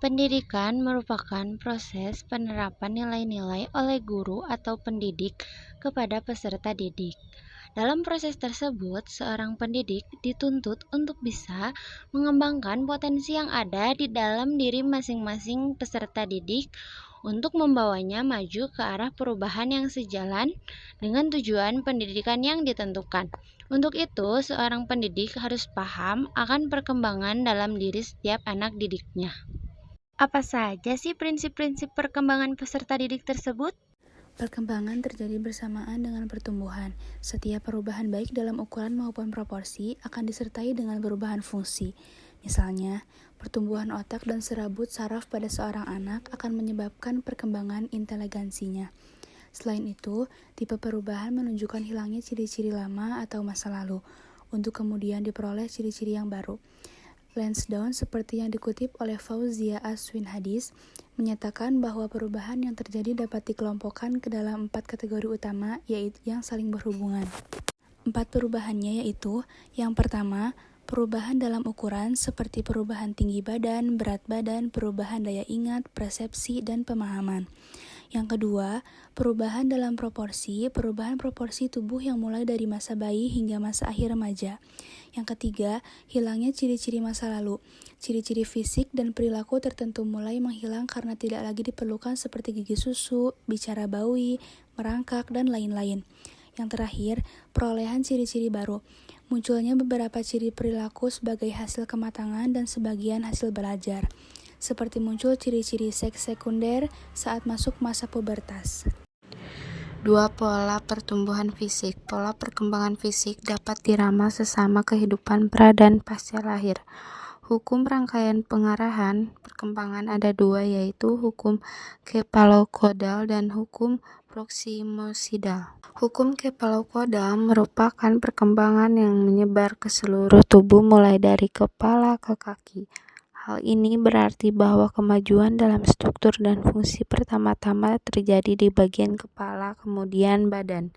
Pendidikan merupakan proses penerapan nilai-nilai oleh guru atau pendidik kepada peserta didik. Dalam proses tersebut, seorang pendidik dituntut untuk bisa mengembangkan potensi yang ada di dalam diri masing-masing peserta didik untuk membawanya maju ke arah perubahan yang sejalan dengan tujuan pendidikan yang ditentukan. Untuk itu, seorang pendidik harus paham akan perkembangan dalam diri setiap anak didiknya. Apa saja sih prinsip-prinsip perkembangan peserta didik tersebut? Perkembangan terjadi bersamaan dengan pertumbuhan. Setiap perubahan baik dalam ukuran maupun proporsi akan disertai dengan perubahan fungsi. Misalnya, pertumbuhan otak dan serabut saraf pada seorang anak akan menyebabkan perkembangan inteligensinya. Selain itu, tipe perubahan menunjukkan hilangnya ciri-ciri lama atau masa lalu, untuk kemudian diperoleh ciri-ciri yang baru. Lansdowne, seperti yang dikutip oleh Fauzia Aswin Hadis, menyatakan bahwa perubahan yang terjadi dapat dikelompokkan ke dalam 4 kategori utama, yaitu yang saling berhubungan. 4 perubahannya yaitu, yang pertama, perubahan dalam ukuran seperti perubahan tinggi badan, berat badan, perubahan daya ingat, persepsi, dan pemahaman. Yang kedua, perubahan dalam proporsi, perubahan proporsi tubuh yang mulai dari masa bayi hingga masa akhir remaja. Yang ketiga, hilangnya ciri-ciri masa lalu. Ciri-ciri fisik dan perilaku tertentu mulai menghilang karena tidak lagi diperlukan seperti gigi susu, bicara bawi, merangkak, dan lain-lain. Yang terakhir, perolehan ciri-ciri baru. Munculnya beberapa ciri perilaku sebagai hasil kematangan dan sebagian hasil belajar. Seperti muncul ciri-ciri seks sekunder saat masuk masa pubertas. 2. Pola pertumbuhan fisik. Pola perkembangan fisik dapat diramal sesama kehidupan pra dan pasca lahir. Hukum rangkaian pengarahan perkembangan ada 2, yaitu hukum kepalokodal dan hukum proksimosidal. Hukum kepalokodal merupakan perkembangan yang menyebar ke seluruh tubuh mulai dari kepala ke kaki. Hal ini berarti bahwa kemajuan dalam struktur dan fungsi pertama-tama terjadi di bagian kepala, kemudian badan,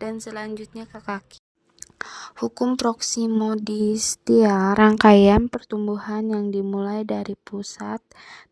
dan selanjutnya ke kaki. Hukum proksimodistia, rangkaian pertumbuhan yang dimulai dari pusat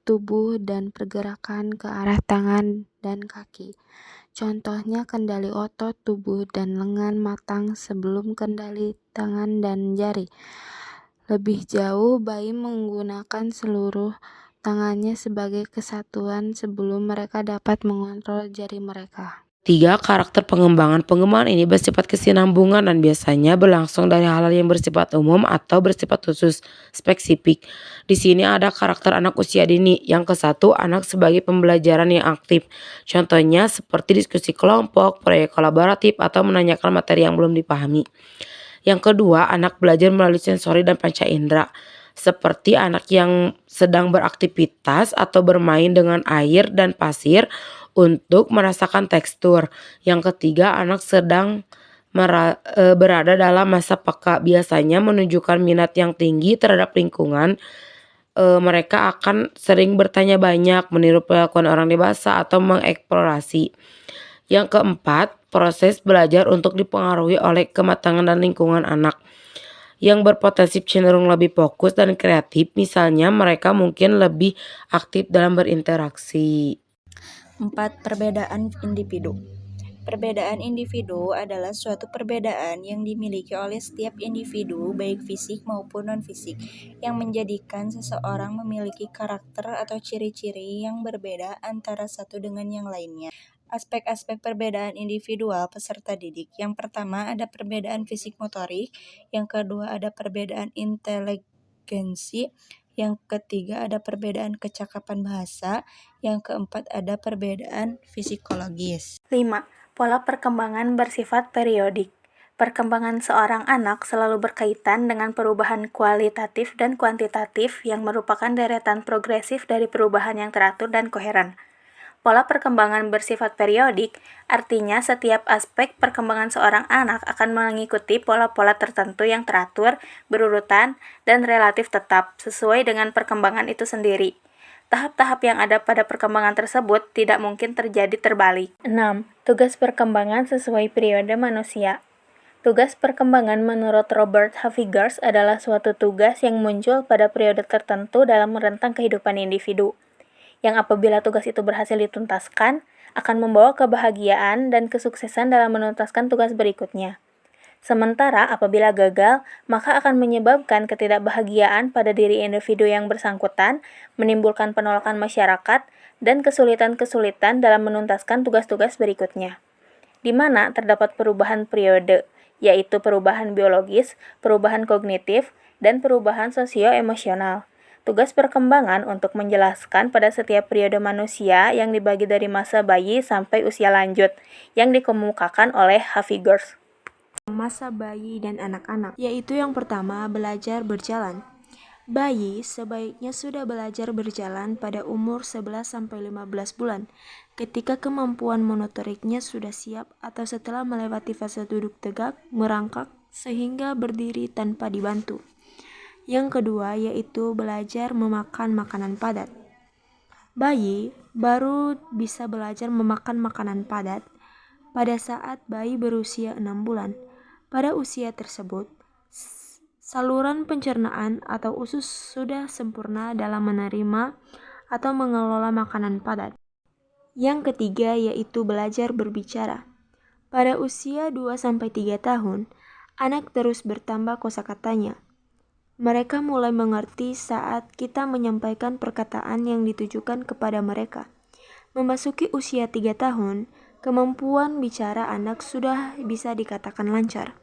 tubuh dan pergerakan ke arah tangan dan kaki. Contohnya kendali otot tubuh dan lengan matang sebelum kendali tangan dan jari. Lebih jauh, bayi menggunakan seluruh tangannya sebagai kesatuan sebelum mereka dapat mengontrol jari mereka. 3. Karakter pengembangan. Pengembangan ini bersifat kesinambungan dan biasanya berlangsung dari hal-hal yang bersifat umum atau bersifat khusus, spesifik. Di sini ada karakter anak usia dini. Yang ke-1, anak sebagai pembelajaran yang aktif. Contohnya seperti diskusi kelompok, proyek kolaboratif, atau menanyakan materi yang belum dipahami. Yang kedua, anak belajar melalui sensori dan panca indera, seperti anak yang sedang beraktivitas atau bermain dengan air dan pasir untuk merasakan tekstur. Yang ketiga, anak sedang berada dalam masa peka, biasanya menunjukkan minat yang tinggi terhadap lingkungan. Mereka akan sering bertanya banyak, meniru pengakuan orang dewasa, atau mengeksplorasi. Yang keempat, proses belajar untuk dipengaruhi oleh kematangan dan lingkungan anak yang berpotensi cenderung lebih fokus dan kreatif. Misalnya mereka mungkin lebih aktif dalam berinteraksi. 4. Perbedaan individu. Perbedaan individu adalah suatu perbedaan yang dimiliki oleh setiap individu, baik fisik maupun non-fisik, yang menjadikan seseorang memiliki karakter atau ciri-ciri yang berbeda antara satu dengan yang lainnya. Aspek-aspek perbedaan individual peserta didik. Yang pertama ada perbedaan fisik motorik, yang kedua ada perbedaan inteligensi, yang ketiga ada perbedaan kecakapan bahasa, yang keempat ada perbedaan psikologis. 5. Pola perkembangan bersifat periodik. Perkembangan seorang anak selalu berkaitan dengan perubahan kualitatif dan kuantitatif yang merupakan deretan progresif dari perubahan yang teratur dan koheren. Pola perkembangan bersifat periodik artinya setiap aspek perkembangan seorang anak akan mengikuti pola-pola tertentu yang teratur, berurutan, dan relatif tetap sesuai dengan perkembangan itu sendiri. Tahap-tahap yang ada pada perkembangan tersebut tidak mungkin terjadi terbalik. 6. Tugas perkembangan sesuai periode manusia. Tugas perkembangan menurut Robert Havigers adalah suatu tugas yang muncul pada periode tertentu dalam rentang kehidupan individu, yang apabila tugas itu berhasil dituntaskan, akan membawa kebahagiaan dan kesuksesan dalam menuntaskan tugas berikutnya. Sementara apabila gagal, maka akan menyebabkan ketidakbahagiaan pada diri individu yang bersangkutan, menimbulkan penolakan masyarakat, dan kesulitan-kesulitan dalam menuntaskan tugas-tugas berikutnya, di mana terdapat perubahan periode, yaitu perubahan biologis, perubahan kognitif, dan perubahan sosio-emosional. Tugas perkembangan untuk menjelaskan pada setiap periode manusia yang dibagi dari masa bayi sampai usia lanjut, yang dikemukakan oleh Havigers. Masa bayi dan anak-anak, yaitu yang pertama, belajar berjalan. Bayi sebaiknya sudah belajar berjalan pada umur 11-15 bulan, ketika kemampuan motoriknya sudah siap atau setelah melewati fase duduk tegak, merangkak, sehingga berdiri tanpa dibantu. Yang kedua yaitu belajar memakan makanan padat. Bayi baru bisa belajar memakan makanan padat pada saat bayi berusia 6 bulan. Pada usia tersebut, saluran pencernaan atau usus sudah sempurna dalam menerima atau mengelola makanan padat. Yang ketiga yaitu belajar berbicara. Pada usia 2-3 tahun, anak terus bertambah kosakatanya. Mereka mulai mengerti saat kita menyampaikan perkataan yang ditujukan kepada mereka. Memasuki usia 3 tahun, kemampuan bicara anak sudah bisa dikatakan lancar.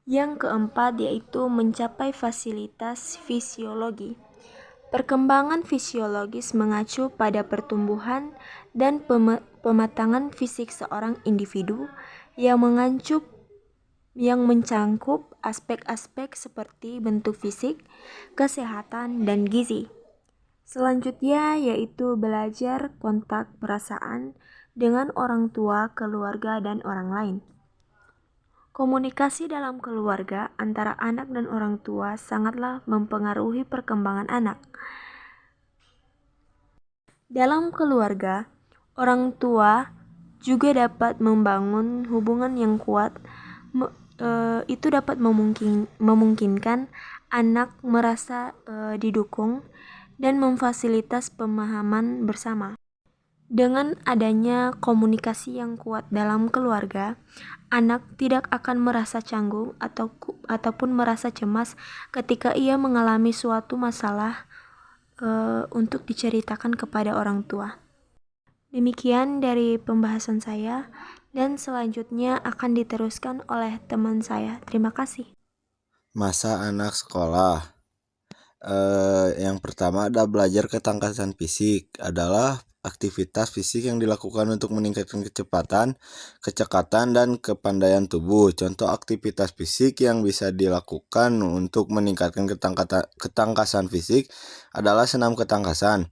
Yang keempat yaitu mencapai fasilitas fisiologi. Perkembangan fisiologis mengacu pada pertumbuhan dan pematangan fisik seorang individu yang mencangkup aspek-aspek seperti bentuk fisik, kesehatan, dan gizi. Selanjutnya yaitu belajar kontak perasaan dengan orang tua, keluarga, dan orang lain. Komunikasi dalam keluarga antara anak dan orang tua sangatlah mempengaruhi perkembangan anak. Dalam keluarga, orang tua juga dapat membangun hubungan yang kuat. Itu dapat memungkinkan anak merasa didukung dan memfasilitas pemahaman bersama. Dengan adanya komunikasi yang kuat dalam keluarga, anak tidak akan merasa canggung ataupun merasa cemas ketika ia mengalami suatu masalah untuk diceritakan kepada orang tua. Demikian dari pembahasan saya, dan selanjutnya akan diteruskan oleh teman saya. Terima kasih. Masa anak sekolah. Yang pertama ada belajar ketangkasan fisik, adalah aktivitas fisik yang dilakukan untuk meningkatkan kecepatan, kecekatan, dan kepandaian tubuh. Contoh aktivitas fisik yang bisa dilakukan untuk meningkatkan ketangkasan fisik adalah senam ketangkasan.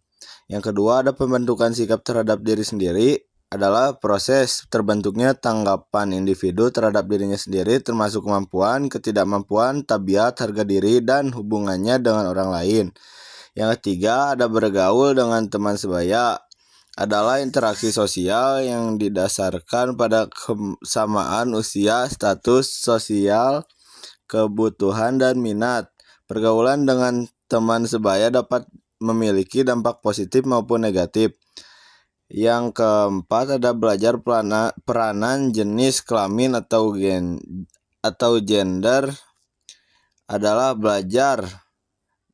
Yang kedua ada pembentukan sikap terhadap diri sendiri, adalah proses terbentuknya tanggapan individu terhadap dirinya sendiri, termasuk kemampuan, ketidakmampuan, tabiat, harga diri, dan hubungannya dengan orang lain. Yang ketiga ada bergaul dengan teman sebaya, adalah interaksi sosial yang didasarkan pada kesamaan usia, status sosial, kebutuhan, dan minat. Pergaulan dengan teman sebaya dapat memiliki dampak positif maupun negatif. Yang keempat ada belajar peranan jenis kelamin atau gender, adalah belajar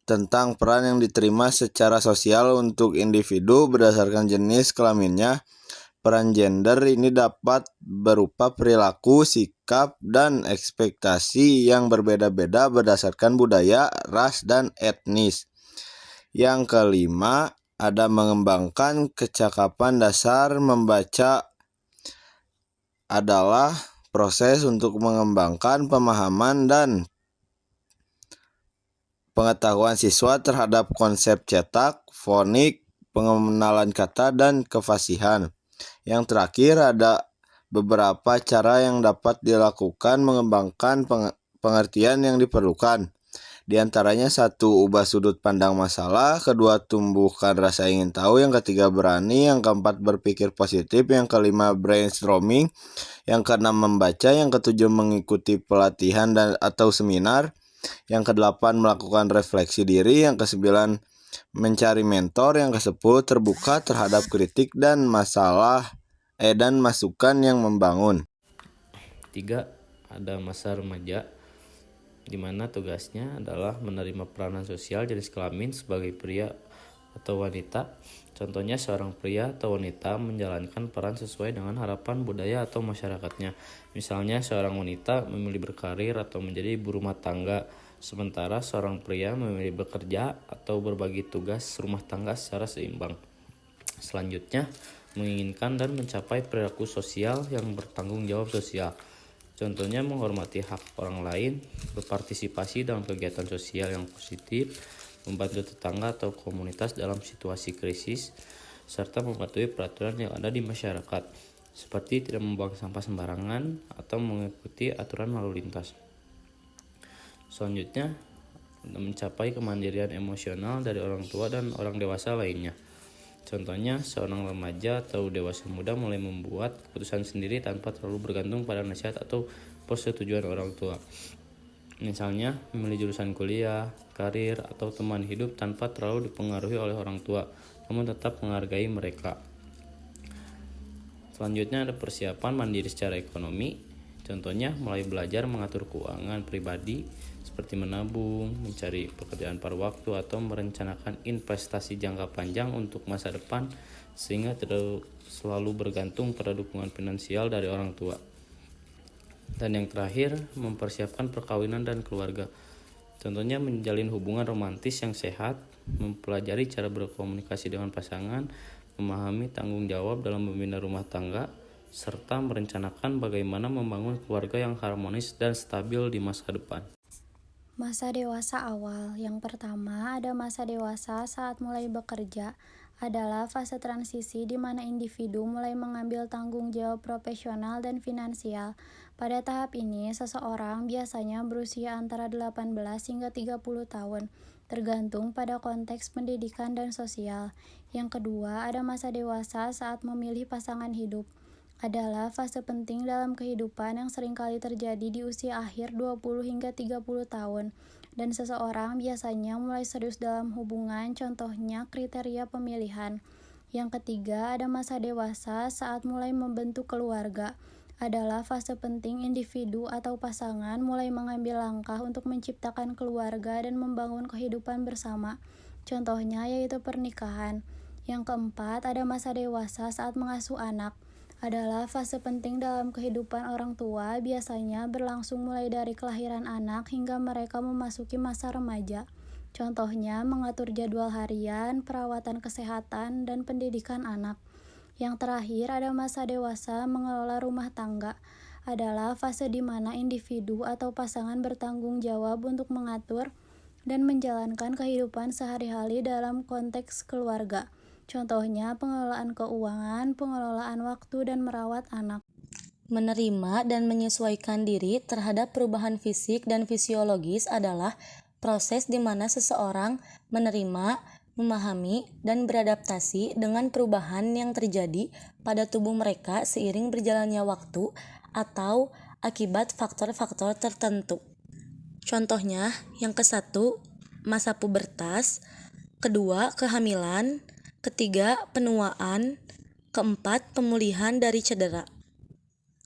tentang peran yang diterima secara sosial untuk individu berdasarkan jenis kelaminnya. Peran gender ini dapat berupa perilaku, sikap, dan ekspektasi yang berbeda-beda berdasarkan budaya, ras, dan etnis. Yang kelima ada mengembangkan kecakapan dasar membaca, adalah proses untuk mengembangkan pemahaman dan pengetahuan siswa terhadap konsep cetak, fonik, pengenalan kata, dan kefasihan. Yang terakhir ada beberapa cara yang dapat dilakukan mengembangkan pengertian yang diperlukan. Di antaranya 1. Ubah sudut pandang masalah, kedua tumbuhkan rasa ingin tahu, yang ketiga berani, yang keempat berpikir positif, yang kelima brainstorming, yang keenam membaca, yang ketujuh mengikuti pelatihan atau seminar, yang kedelapan melakukan refleksi diri, yang kesembilan mencari mentor, yang kesepuluh terbuka terhadap kritik dan masukan yang membangun. 3. Ada masa remaja, di mana tugasnya adalah menerima peranan sosial jenis kelamin sebagai pria atau wanita. Contohnya seorang pria atau wanita menjalankan peran sesuai dengan harapan budaya atau masyarakatnya. Misalnya seorang wanita memilih berkarir atau menjadi ibu rumah tangga, sementara seorang pria memilih bekerja atau berbagi tugas rumah tangga secara seimbang. Selanjutnya, menginginkan dan mencapai perilaku sosial yang bertanggung jawab sosial. Contohnya menghormati hak orang lain, berpartisipasi dalam kegiatan sosial yang positif, membantu tetangga atau komunitas dalam situasi krisis, serta mematuhi peraturan yang ada di masyarakat, seperti tidak membuang sampah sembarangan atau mengikuti aturan lalu lintas. Selanjutnya, mencapai kemandirian emosional dari orang tua dan orang dewasa lainnya. Contohnya, seorang remaja atau dewasa muda mulai membuat keputusan sendiri tanpa terlalu bergantung pada nasihat atau persetujuan orang tua. Misalnya, memilih jurusan kuliah, karir, atau teman hidup tanpa terlalu dipengaruhi oleh orang tua, namun tetap menghargai mereka. Selanjutnya ada persiapan mandiri secara ekonomi. Contohnya, mulai belajar mengatur keuangan pribadi, seperti menabung, mencari pekerjaan paruh waktu, atau merencanakan investasi jangka panjang untuk masa depan, sehingga tidak selalu bergantung pada dukungan finansial dari orang tua. Dan yang terakhir, mempersiapkan perkawinan dan keluarga. Contohnya menjalin hubungan romantis yang sehat, mempelajari cara berkomunikasi dengan pasangan, memahami tanggung jawab dalam membina rumah tangga, serta merencanakan bagaimana membangun keluarga yang harmonis dan stabil di masa depan. Masa dewasa awal. Yang pertama, ada masa dewasa saat mulai bekerja, adalah fase transisi di mana individu mulai mengambil tanggung jawab profesional dan finansial. Pada tahap ini, seseorang biasanya berusia antara 18 hingga 30 tahun, tergantung pada konteks pendidikan dan sosial. Yang kedua, ada masa dewasa saat memilih pasangan hidup. Adalah fase penting dalam kehidupan yang seringkali terjadi di usia akhir 20 hingga 30 tahun, dan seseorang biasanya mulai serius dalam hubungan, contohnya kriteria pemilihan. Yang ketiga, ada masa dewasa saat mulai membentuk keluarga. Adalah fase penting individu atau pasangan mulai mengambil langkah untuk menciptakan keluarga dan membangun kehidupan bersama. Contohnya yaitu pernikahan. Yang keempat, ada masa dewasa saat mengasuh anak. Adalah fase penting dalam kehidupan orang tua, biasanya berlangsung mulai dari kelahiran anak hingga mereka memasuki masa remaja. Contohnya mengatur jadwal harian, perawatan kesehatan, dan pendidikan anak. Yang terakhir, ada masa dewasa mengelola rumah tangga. Adalah fase di mana individu atau pasangan bertanggung jawab untuk mengatur dan menjalankan kehidupan sehari-hari dalam konteks keluarga. Contohnya pengelolaan keuangan, pengelolaan waktu, dan merawat anak. Menerima dan menyesuaikan diri terhadap perubahan fisik dan fisiologis adalah proses di mana seseorang menerima, memahami, dan beradaptasi dengan perubahan yang terjadi pada tubuh mereka seiring berjalannya waktu atau akibat faktor-faktor tertentu. Contohnya, yang ke-1, masa pubertas, kedua, kehamilan, ketiga, penuaan, keempat, pemulihan dari cedera.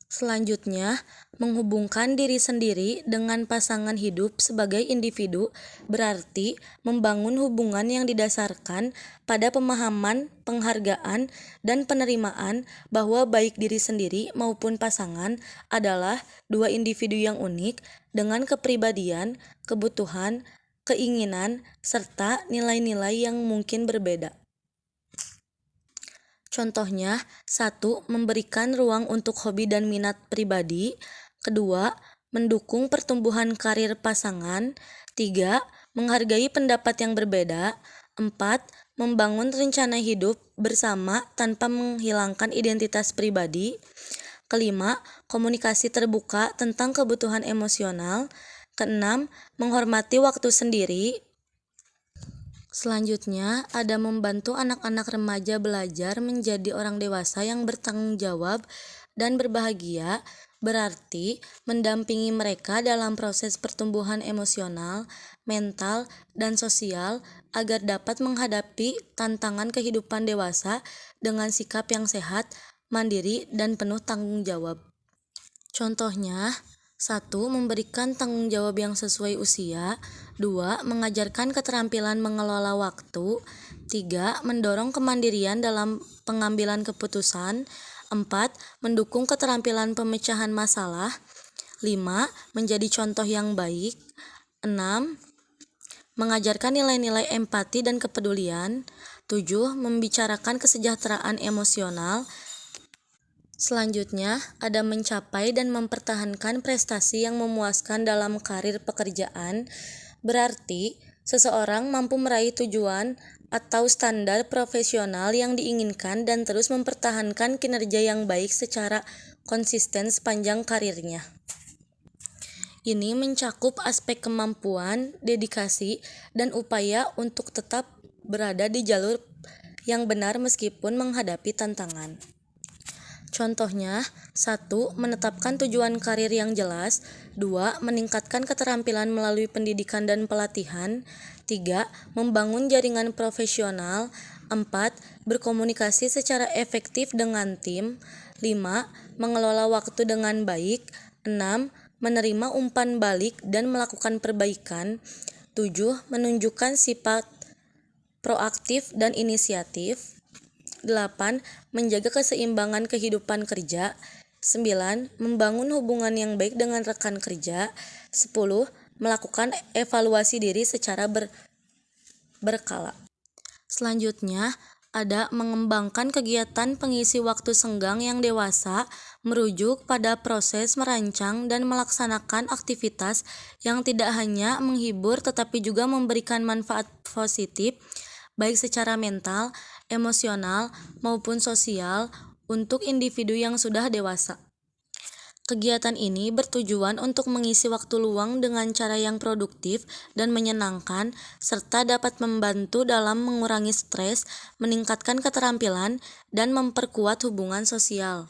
Selanjutnya, menghubungkan diri sendiri dengan pasangan hidup sebagai individu berarti membangun hubungan yang didasarkan pada pemahaman, penghargaan, dan penerimaan bahwa baik diri sendiri maupun pasangan adalah dua individu yang unik dengan kepribadian, kebutuhan, keinginan, serta nilai-nilai yang mungkin berbeda. Contohnya, 1. Memberikan ruang untuk hobi dan minat pribadi. 2. Mendukung pertumbuhan karir pasangan. 3. Menghargai pendapat yang berbeda. 4. Membangun rencana hidup bersama tanpa menghilangkan identitas pribadi. 5. Komunikasi terbuka tentang kebutuhan emosional. Keenam, menghormati waktu sendiri. Selanjutnya, ada membantu anak-anak remaja belajar menjadi orang dewasa yang bertanggung jawab dan berbahagia, berarti mendampingi mereka dalam proses pertumbuhan emosional, mental, dan sosial agar dapat menghadapi tantangan kehidupan dewasa dengan sikap yang sehat, mandiri, dan penuh tanggung jawab. Contohnya, 1. Memberikan tanggung jawab yang sesuai usia. 2. Mengajarkan keterampilan mengelola waktu. 3. Mendorong kemandirian dalam pengambilan keputusan. 4. Mendukung keterampilan pemecahan masalah. 5. Menjadi contoh yang baik. 6. Mengajarkan nilai-nilai empati dan kepedulian. 7. Membicarakan kesejahteraan emosional. Selanjutnya, ada mencapai dan mempertahankan prestasi yang memuaskan dalam karir pekerjaan, berarti seseorang mampu meraih tujuan atau standar profesional yang diinginkan dan terus mempertahankan kinerja yang baik secara konsisten sepanjang karirnya. Ini mencakup aspek kemampuan, dedikasi, dan upaya untuk tetap berada di jalur yang benar meskipun menghadapi tantangan. Contohnya, 1. Menetapkan tujuan karir yang jelas. 2. Meningkatkan keterampilan melalui pendidikan dan pelatihan. 3. Membangun jaringan profesional. 4. Berkomunikasi secara efektif dengan tim. 5. Mengelola waktu dengan baik. 6. Menerima umpan balik dan melakukan perbaikan. 7. Menunjukkan sifat proaktif dan inisiatif. 8. Menjaga keseimbangan kehidupan kerja. 9. Membangun hubungan yang baik dengan rekan kerja. 10. Melakukan evaluasi diri secara berkala. Selanjutnya, ada mengembangkan kegiatan pengisi waktu senggang yang dewasa, merujuk pada proses merancang dan melaksanakan aktivitas yang tidak hanya menghibur tetapi juga memberikan manfaat positif, baik secara mental, emosional, maupun sosial untuk individu yang sudah dewasa. Kegiatan ini bertujuan untuk mengisi waktu luang dengan cara yang produktif dan menyenangkan, serta dapat membantu dalam mengurangi stres, meningkatkan keterampilan, dan memperkuat hubungan sosial.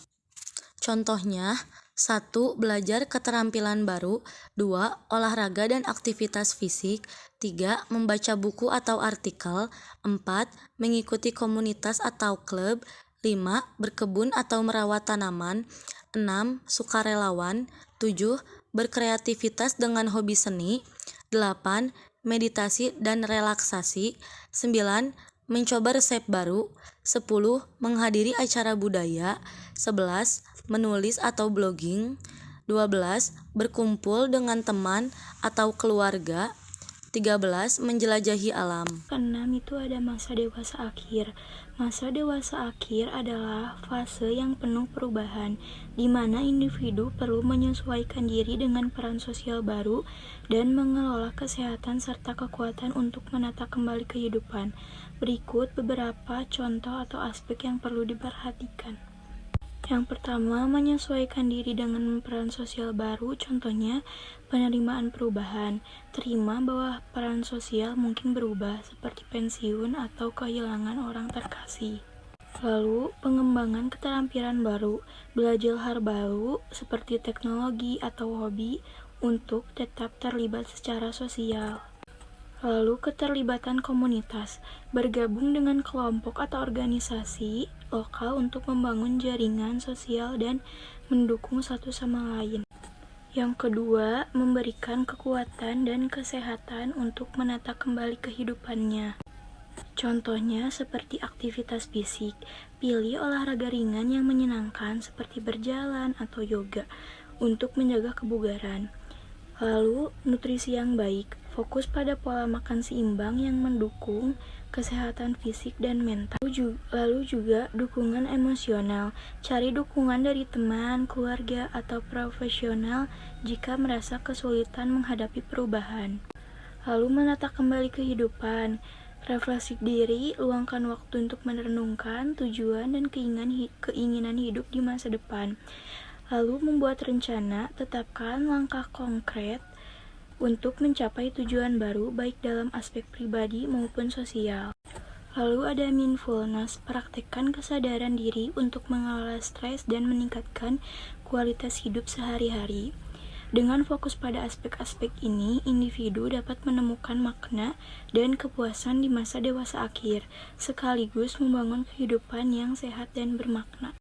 Contohnya, 1. Belajar keterampilan baru. 2. Olahraga dan aktivitas fisik. 3. Membaca buku atau artikel. 4. Mengikuti komunitas atau klub. 5. Berkebun atau merawat tanaman. 6. Sukarelawan. 7. Berkreativitas dengan hobi seni. 8. Meditasi dan relaksasi. 9. Mencoba resep baru. 10. Menghadiri acara budaya. 11. Menulis atau blogging. 12. Berkumpul dengan teman atau keluarga. 13. Menjelajahi alam. Keenam itu ada masa dewasa akhir. Masa dewasa akhir adalah fase yang penuh perubahan, di mana individu perlu menyesuaikan diri dengan peran sosial baru dan mengelola kesehatan serta kekuatan untuk menata kembali kehidupan. Berikut beberapa contoh atau aspek yang perlu diperhatikan. Yang pertama, menyesuaikan diri dengan peran sosial baru, contohnya penerimaan perubahan. Terima bahwa peran sosial mungkin berubah, seperti pensiun atau kehilangan orang terkasih. Lalu, pengembangan keterampilan baru, belajar hal baru seperti teknologi atau hobi untuk tetap terlibat secara sosial. Lalu, keterlibatan komunitas, bergabung dengan kelompok atau organisasi lokal untuk membangun jaringan sosial dan mendukung satu sama lain. Yang kedua, memberikan kekuatan dan kesehatan untuk menata kembali kehidupannya. Contohnya seperti aktivitas fisik, pilih olahraga ringan yang menyenangkan seperti berjalan atau yoga untuk menjaga kebugaran. Lalu, nutrisi yang baik, fokus pada pola makan seimbang yang mendukung kesehatan fisik dan mental. Lalu juga dukungan emosional, cari dukungan dari teman, keluarga, atau profesional jika merasa kesulitan menghadapi perubahan. Lalu menata kembali kehidupan, refleksi diri, luangkan waktu untuk merenungkan tujuan dan keinginan hidup di masa depan. Lalu membuat rencana, tetapkan langkah konkret untuk mencapai tujuan baru baik dalam aspek pribadi maupun sosial. Lalu ada mindfulness, praktekkan kesadaran diri untuk mengelola stres dan meningkatkan kualitas hidup sehari-hari. Dengan fokus pada aspek-aspek ini, individu dapat menemukan makna dan kepuasan di masa dewasa akhir, sekaligus membangun kehidupan yang sehat dan bermakna.